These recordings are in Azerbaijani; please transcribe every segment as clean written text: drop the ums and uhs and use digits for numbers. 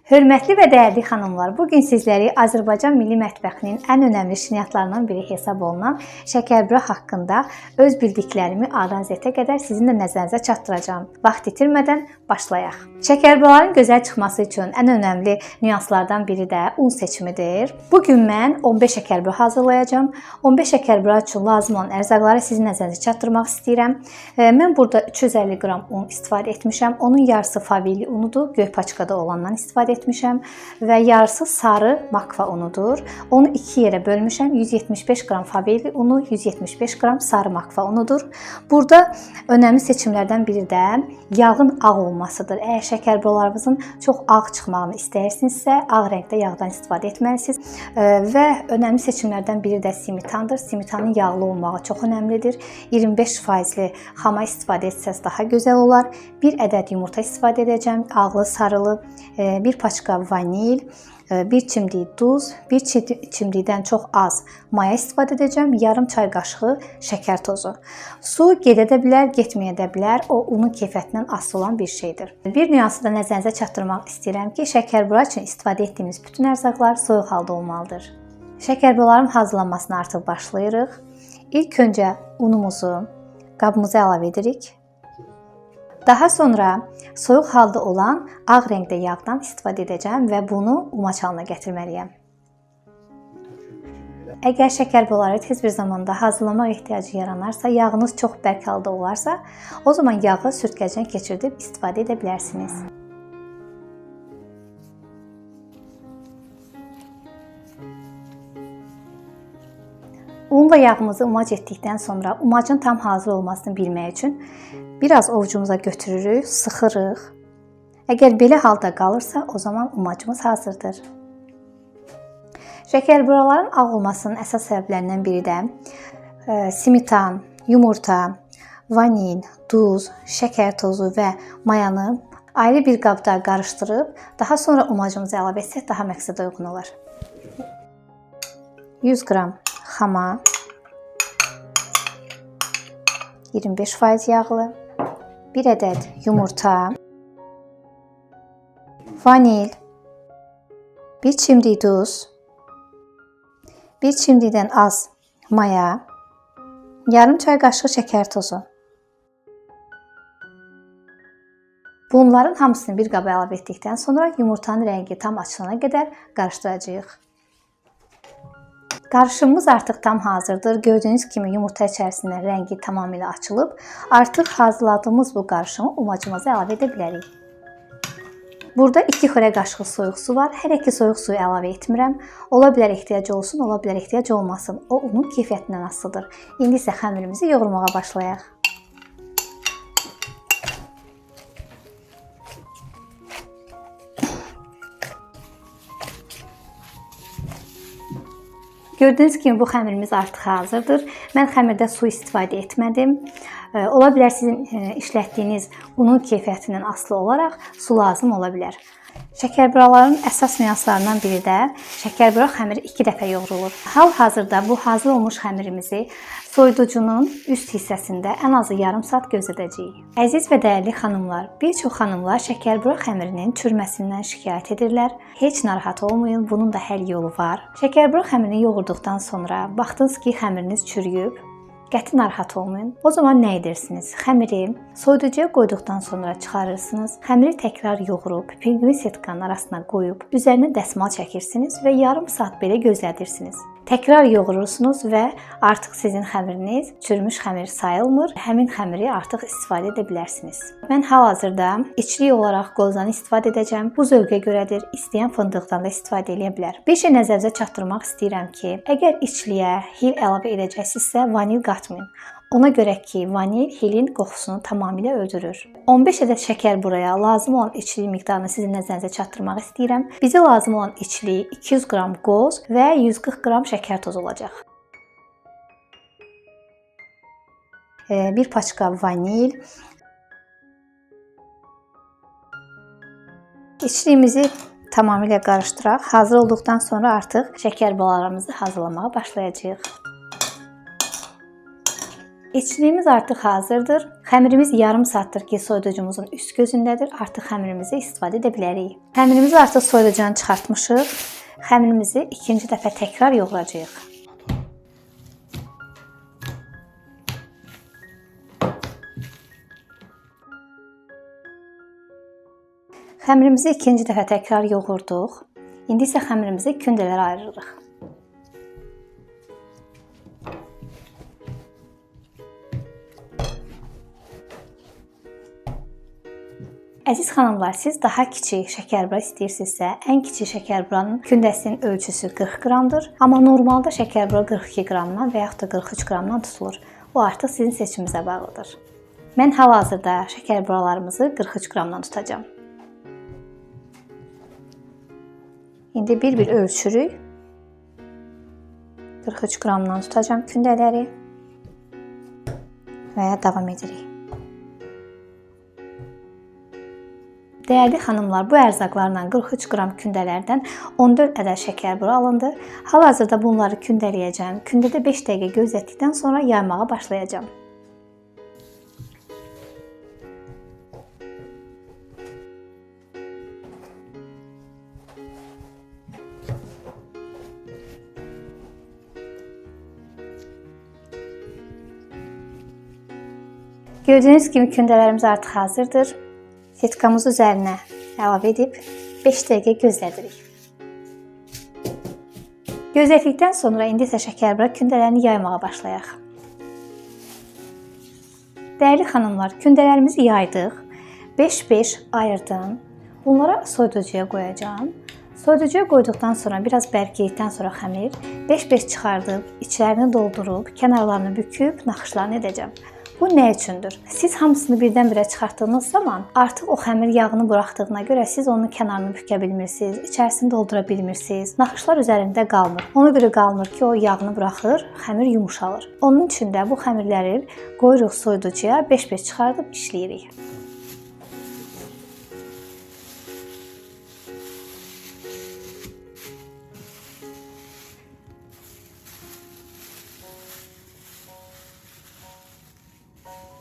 Hörmətli və dəyərli xanımlar, bugün sizləri Azərbaycan milli mətbəxinin ən önəmli şirniyyatlarından biri hesab olunan şəkərbura haqqında öz bildiklərimi A-dan Z-ə qədər sizinlə nəzərinizə çatdıracağam. Vaxt itirmədən başlayaq. Şəkərburaların gözəl çıxması üçün ən önəmli nüanslardan biri də un seçimidir. Bugün mən 15 şəkərbura hazırlayacağam. 15 şəkərbura üçün lazım olan ərzaqları sizin nəzərinizə çatdırmaq istəyirəm. Mən burada 350 qram un istifadə etmişəm. Onun yarısı favilli unudur, göy paçkada olandan istifadə etmişəm və yarısı sarı makva unudur. Onu 2 yerə bölmüşəm. 175 qram favilli unu, 175 qram sarı makva unudur. Burada önəmli seçimlərdən biri də yağın ağ olmasıdır. Əgər şəkərburalarınızın çox ağ çıxmağını istəyirsinizsə, ağ rəngdə yağdan istifadə etməlisiniz. Və önəmli seçimlərdən biri də simitandır. Simitanın yağlı olmağı çox önəmlidir. 25%li xama istifadə etsəz daha gözəl olar. 1 ədəd yumurta istifadə edəcəm. Ağlı, sarılı, 1 paçka vanil, 1 çimdik duz, 1 çimdikdən çox az maya istifadə edəcəm, yarım çay qaşığı şəkər tozu. Su gedə də bilər, getməyə də bilər. O unun keyfiyyətindən asılı olan bir şeydir. Bir nüansı da nəzərinizə çatdırmaq istəyirəm ki, şəkərbura üçün istifadə etdiyimiz bütün ərzaqlar soyuq halda olmalıdır. Şəkərburaların hazırlanmasına artıq başlayırıq. İlk öncə unumuzu qabımıza əlavə edirik. Daha sonra soyuq halda olan ağ rəngdə yağdan istifadə edəcəm və bunu umaç halına gətirməliyəm. Əgər şəkərburaları tez bir zamanda hazırlamaq ehtiyacı yaranarsa, yağınız çox bərk halda olarsa, o zaman yağı sürtkəcdən keçirdib istifadə edə bilərsiniz. Unla yağımızı umac etdikdən sonra umacın tam hazır olmasını bilmək üçün biraz ovucumuza götürürük, sıxırıq. Əgər belə halda qalırsa, o zaman umacımız hazırdır. Şəkərburaların ağ olmasının əsas səbəblərindən biri də simitan, yumurta, vanil, duz, şəkər tozu və mayanı ayrı bir qabda qarışdırıb, daha sonra umacımızı əlavə etsək daha məqsədə uyğun olar. 100 qram xama, 25% yağlı, 1 ədəd yumurta, vanil, 1 çimdik duz, 1 çimdikdən az maya, yarım çay qaşığı şəkər tozu. Bunların hamısını bir qaba əlavə etdikdən sonra yumurtanın rəngi tam açılana qədər qarışdıracağıq. Qarışımımız artıq tam hazırdır. Gördüyünüz kimi yumurta içərisindən rəngi tamamilə açılıb. Artıq hazırladığımız bu qarışımı umacımıza əlavə edə bilərik. Burada 2 xörək qaşığı soyuq su var. Hər iki soyuq suyu əlavə etmirəm. Ola bilər ehtiyac olsun, ola bilər ehtiyac olmasın. O unun keyfiyyətindən asılıdır. İndi isə xəmirimizi yoğurmağa başlayaq. Gördüyünüz kimi bu xəmirimiz artıq hazırdır. Mən xəmirdə su istifadə etmədim. Ola bilər sizin işlətdiyiniz unun keyfiyyətindən asılı olaraq su lazım ola bilər. Şəkərburaların əsas nüanslarından biri də şəkərbura xəmiri 2 dəfə yoğrulur. Hal-hazırda bu hazır olmuş xəmirimizi soyuducunun üst hissəsində ən azı yarım saat gözlədəcəyik. Əziz və dəyərli xanımlar, bir çox xanımlar şəkərbura xəmirinin çürüməsindən şikayət edirlər. Heç narahat olmayın, bunun da həll yolu var. Şəkərbura xəmirini yoğurduqdan sonra baxdınız ki, xəmiriniz çürüyüb. Qəti narahat olmayın. O zaman nə edirsiniz? Xəmiri soyuducuya qoyduqdan sonra çıxarırsınız. Xəmiri təkrar yoğurub, pinsetkanın arasına qoyub, üzərinə dəsmal çəkirsiniz və yarım saat belə gözlədirsiniz. Təkrar yoğurursunuz və artıq sizin xəmiriniz çürümüş xəmir sayılmır. Həmin xəmiri artıq istifadə edə bilərsiniz. Mən hal-hazırda içlik olaraq qozanı istifadə edəcəm. Bu zövqə görədir. İstəyən fındıqdan da istifadə edə bilər. Bir şey nəzərinizə çatdırmaq istəyirəm ki, əgər içliyə hil əlavə edəcəksinizsə, vanil qatmayın. Ona görə ki, vanil hilin qoxusunu tamamilə öldürür. 15 ədəd şəkərburaya lazım olan içlik miqdarını sizin nəzərinizə çatdırmaq istəyirəm. Bizə lazım olan içlik 200 qram qoz və 140 qram şəkər tozu olacaq. 1 paçka vanil. İçliyimizi tamamilə qarışdıraq. Hazır olduqdan sonra artıq şəkərburalarımızı hazırlamağa başlayacağıq. İçliyimiz artıq hazırdır. Xəmirimiz yarım saatdır ki, soyuducumuzun üst gözündədir. Artıq xəmirimizi istifadə edə bilərik. Xəmirimizi artıq soyuducudan çıxartmışıq. Xəmirimizi ikinci dəfə təkrar yoğuracağıq. Xəmirimizi ikinci dəfə təkrar yoğurduq. İndi isə xəmirimizi kündələrə ayırırıq. Əziz xanımlar, siz daha kiçik şəkərbura istəyirsinizsə, ən kiçik şəkərburanın kündəsinin ölçüsü 40 qramdır. Amma normalda şəkərbura 42 qramdan və yaxud da 43 qramdan tutulur. O artıq sizin seçiminizə bağlıdır. Mən hal-hazırda şəkərburalarımızı 43 qramdan tutacağam. İndi bir-bir ölçürük. 43 qramdan tutacağam kündələri və davam edirik. Dəyərli xanımlar, bu ərzaqlarla 43 qram kündələrdən 14 ədəd şəkərbura alındı. Hal-hazırda bunları kündələyəcəm. Kündədə 5 dəqiqə gözlətdikdən sonra yaymağa başlayacağam. Gördüyünüz kimi kündələrimiz artıq hazırdır. Setkamızı üzərinə əlavə edib 5 dəqiqə gözlədirik. Gözlətdikdən sonra indi isə şəkərbura kündələrini yaymağa başlayaq. Dəyərli xanımlar, kündələrimizi yaydıq. 5-5 ayırdım. Bunlara soyuducuya qoyacağam. Soyuducuya qoyduqdan sonra biraz bərkiyədən sonra xəmir 5-5 çıxardıb, içlərini doldurub, kənarlarını büküb, naxışlarını edəcəm. Bu nə üçündür? Siz hamısını birdən-birə çıxartdığınız zaman artıq o xəmir yağını buraxdığına görə siz onun kənarını bükə bilmirsiniz, içərisini doldura bilmirsiniz. Naxışlar üzərində qalmır. Ona görə qalmır ki, o yağını buraxır, xəmir yumşalır. Onun üçün də bu xəmirləri qoyuruq soyuducuya, 5-5 çıxardıb işləyirik.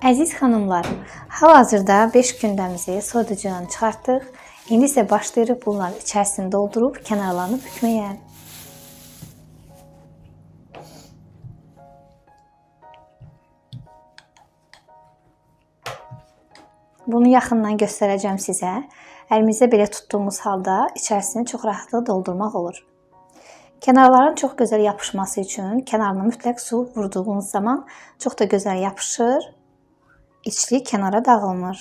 Əziz xanımlar, hal-hazırda 5 kündəmizi soyuducudan çıxartdıq. İndi isə başlayırıq bunların içərisini doldurub kənarlarını bükməyə. Bunu yaxından göstərəcəm sizə. Əlimizdə belə tutduğumuz halda içərisini çox rahatlıqla doldurmaq olur. Kənarların çox gözəl yapışması üçün kənarına mütləq su vurduğunuz zaman çox da gözəl yapışır. İçli kənara dağılmır.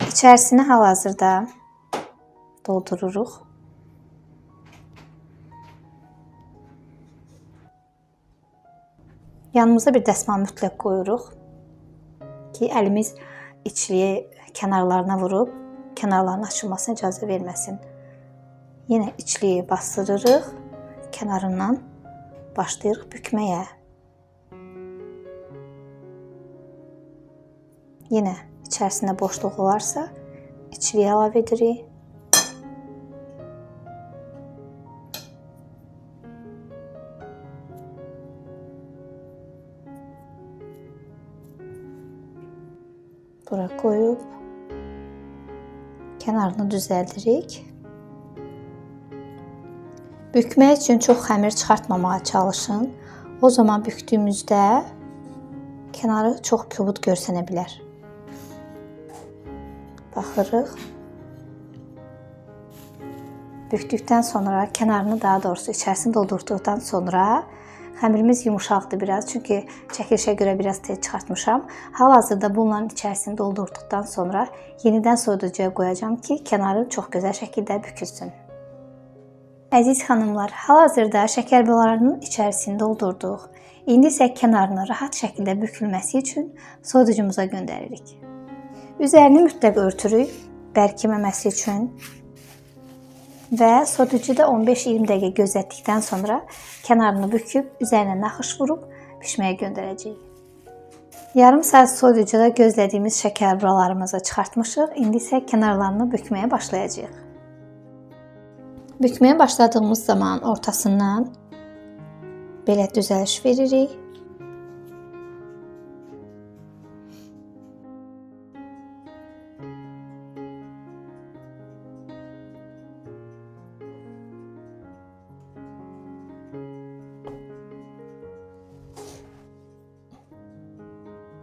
İçərisini hal-hazırda doldururuq. Yanımıza bir dəsmal mütləq qoyuruq ki, əlimiz içliyi kənarlarına vurub, kənarların açılmasına icazə verməsin. Yenə içliyi bastırırıq, kənarından başlayırıq bükməyə. Yenə içərisində boşluq olarsa, içliyi əlavə edirik. Bura qoyub, kənarını düzəldirik. Bükmək üçün çox xəmir çıxartmamağa çalışın. O zaman bükdüyümüzdə kənarı çox kobud görsənə bilər. Baxırıq. Bükdükdən sonra, kənarını daha doğrusu içərisini doldurduqdan sonra xəmirimiz yumuşaqdır biraz. Çünki çəkilişə görə biraz tez çıxartmışam. Hal-hazırda bunların içərisini doldurduqdan sonra yenidən soyuducuya qoyacağam ki, kənarı çox gözəl şəkildə bükülsün. Əziz xanımlar, hal-hazırda şəkərburalarının içərisini doldurduq. İndi isə kənarını rahat şəkildə bükülməsi üçün soyuducumuza göndəririk. Üzərini mütləq örtürük, bərkiməməsi üçün və soyuducuda 15-20 dəqiqə gözlətdikdən sonra kənarını büküb, üzərinə naxış vurub bişməyə göndərəcəyik. Yarım saat soyuducuda gözlədiyimiz şəkərburalarımızı çıxartmışıq, indi isə kənarlarını bükməyə başlayacağıq. Bükməyə başladığımız zaman ortasından belə düzəliş veririk.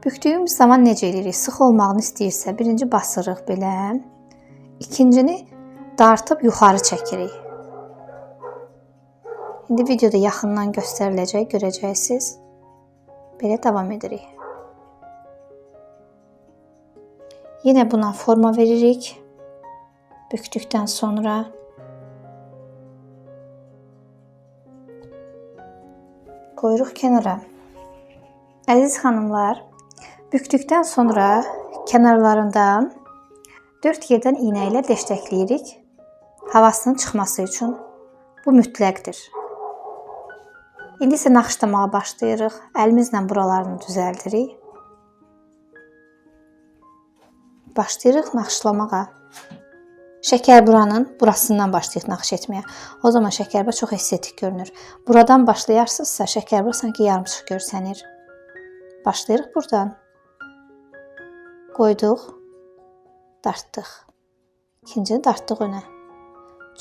Bükdüyümüz zaman necə edirik? Sıx olmağını istəyirsə, birinci basırıq belə. İkincini dartıb yuxarı çəkirik. İndi videoda yaxından göstəriləcək, görəcəksiniz. Belə davam edirik. Yenə buna forma veririk. Bükdükdən sonra qoyuruq kənara. Əziz xanımlar, bükdükdən sonra kənarlarından 4 yerdən iynə ilə deşdəkləyirik. Havasının çıxması üçün bu mütləqdir. İndi isə naxışlamağa başlayırıq. Əlimizlə buralarını düzəldirik. Başlayırıq naxışlamağa. Şəkərburanın burasından başlayırıq naxış etməyə. O zaman şəkərbura çox estetik görünür. Buradan başlayarsınızsa şəkərbura sanki yarımçıq görsənir. Başlayırıq buradan. Qoyduq. Dartdıq. İkincini dartdıq önə.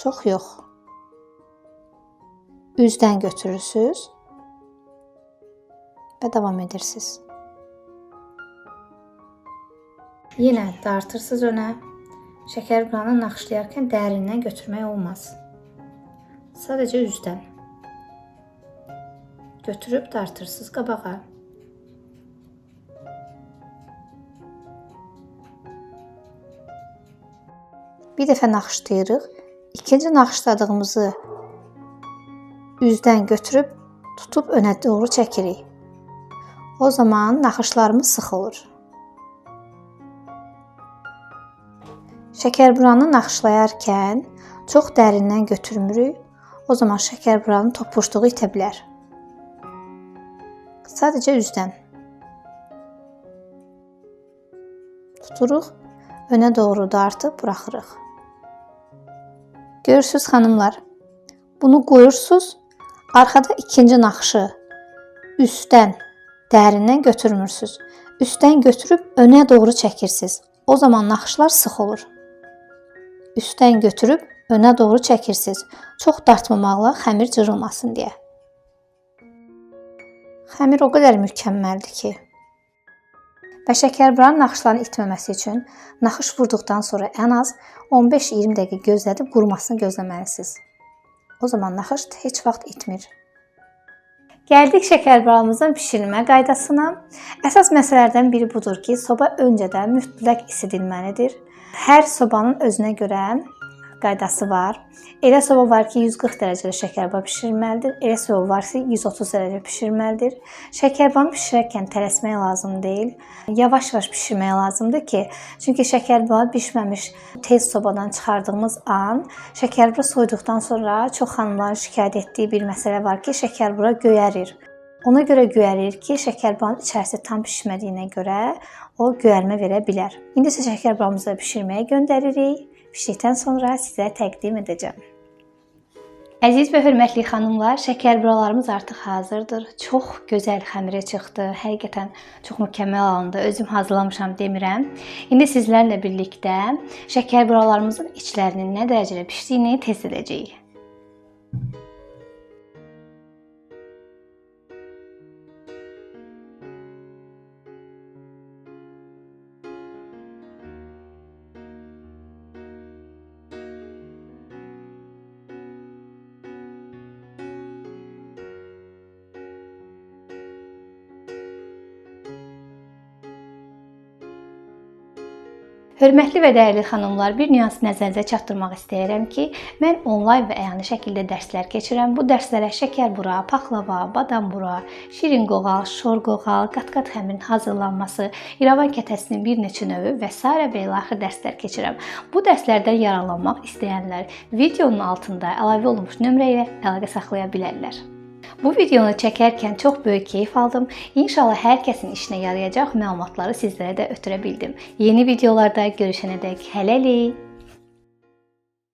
Çox yox. Üzdən götürürsünüz və davam edirsiniz. Yenə dartırsınız önə. Şəkərburanı naxışlayarkən dərindən götürmək olmaz. Sadəcə üzdən. Götürüb dartırsınız qabağa. Bir dəfə naxışlayırıq. İkinci naxışladığımızı üzdən götürüb tutub önə doğru çəkirik. O zaman naxışlarımız sıx olur. Şəkərburanı naxışlayarkən çox dərindən götürmürük. O zaman şəkərburanın topuşluğu itə bilər. Sadəcə üzdən. Tuturuq, önə doğru dartıb buraxırıq. Görürsünüz xanımlar, bunu qoyursunuz, arxada ikinci naxışı üstdən, dərindən götürmürsünüz. Üstdən götürüb önə doğru çəkirsiniz. O zaman naxışlar sıx olur. Üstdən götürüb önə doğru çəkirsiniz. Çox dartmamaqla xəmir cırılmasın deyə. Xəmir o qədər mükəmməldir ki. Və şəkərburanın naxışların itməməsi üçün naxış vurduqdan sonra ən az 15-20 dəqiqə gözlədib qurumasını gözləməlisiniz. O zaman naxış heç vaxt itmir. Gəldik şəkərburamızın bişirilmə qaydasına. Əsas məsələlərdən biri budur ki, soba öncədən mütləq isidilməlidir. Hər sobanın özünə görə qaydası var. Elə soba var ki, 140 dərəcədə şəkərbura bişirilməlidir. Elə soba var ki, 130 dərəcədə bişirilməlidir. Şəkərburanı bişirərkən tələsmək lazım deyil. Yavaş-yavaş bişirmək lazımdır ki, çünki şəkərbura bişməmiş tez sobadan çıxardığımız an, şəkərbura soyuduqdan sonra çox xanımların şikayət etdiyi bir məsələ var ki, şəkərbura göyərir. Ona görə göyərir ki, şəkərburanın içərisi tam pişmədiyinə görə o göyərmə verə bilər. İndi isə şəkərburamızı bişirməyə göndəririk. Bişdikdən sonra sizə təqdim edəcəm. Əziz və hörmətli xanımlar, şəkərburalarımız artıq hazırdır. Çox gözəl xəmirə çıxdı. Həqiqətən çox mükəmməl alındı. Özüm hazırlamışam demirəm. İndi sizlərlə birlikdə şəkərburalarımızın içlərinin nə dərəcədə pişdiyini test edəcəyik. Hörmətli və dəyərli xanımlar, bir nüansı nəzərinizə çatdırmaq istəyirəm ki, mən onlayn və əyani şəkildə dərslər keçirəm. Bu dərslərə şəkərbura, paxlava, badambura, şirin qoğal, şor qoğal, qat-qat xəmirin hazırlanması, İrəvan kətəsinin bir neçə növü və s. və ilaxır dərslər keçirəm. Bu dərslərdən yararlanmaq istəyənlər videonun altında əlavə olunmuş nömrə ilə əlaqə saxlaya bilərlər. Bu videonu çəkərkən çox böyük keyif aldım. İnşallah hər kəsin işinə yarayacaq məlumatları sizlərə də ötürə bildim. Yeni videolarda görüşənədək hələlik.